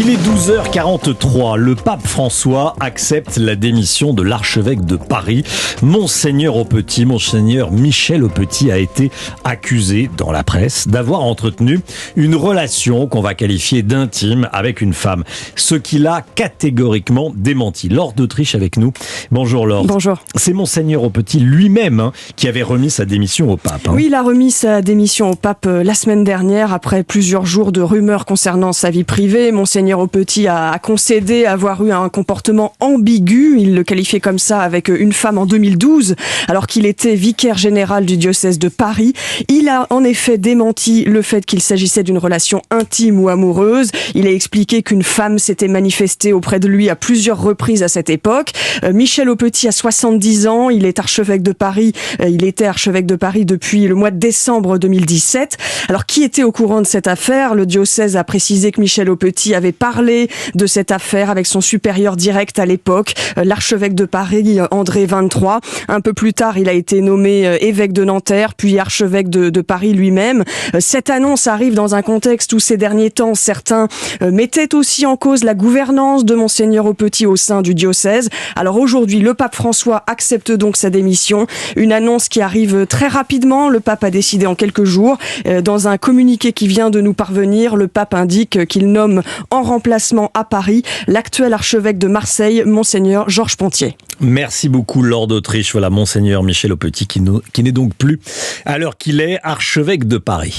Il est 12h43. Le pape François accepte la démission de l'archevêque de Paris. Monseigneur Aupetit, Monseigneur Michel Aupetit a été accusé dans la presse d'avoir entretenu une relation qu'on va qualifier d'intime avec une femme. Ce qu'il a catégoriquement démenti. Laure d'Autriche avec nous. Bonjour Laure. Bonjour. C'est Monseigneur Aupetit lui-même qui avait remis sa démission au pape. Oui, il a remis sa démission au pape la semaine dernière après plusieurs jours de rumeurs concernant sa vie privée. Monseigneur Aupetit a concédé avoir eu un comportement ambigu. Il le qualifiait comme ça avec une femme en 2012, alors qu'il était vicaire général du diocèse de Paris. Il a en effet démenti le fait qu'il s'agissait d'une relation intime ou amoureuse. Il a expliqué qu'une femme s'était manifestée auprès de lui à plusieurs reprises à cette époque. Michel Aupetit a 70 ans. Il est archevêque de Paris. Il était archevêque de Paris depuis le mois de décembre 2017. Alors, qui était au courant de cette affaire ? Le diocèse a précisé que Michel Aupetit avait parlé de cette affaire avec son supérieur direct à l'époque, l'archevêque de Paris, André XXIII. Un peu plus tard, il a été nommé évêque de Nanterre, puis archevêque de Paris lui-même. Cette annonce arrive dans un contexte où ces derniers temps, certains mettaient aussi en cause la gouvernance de Monseigneur Aupetit au sein du diocèse. Alors aujourd'hui, le pape François accepte donc sa démission. Une annonce qui arrive très rapidement. Le pape a décidé en quelques jours. Dans un communiqué qui vient de nous parvenir, le pape indique qu'il nomme en remplacement à Paris l'actuel archevêque de Marseille, Monseigneur Georges Pontier. Merci beaucoup Laure d'Autriche. Voilà Monseigneur Michel Aupetit qui n'est donc plus, à l'heure qu'il est, archevêque de Paris.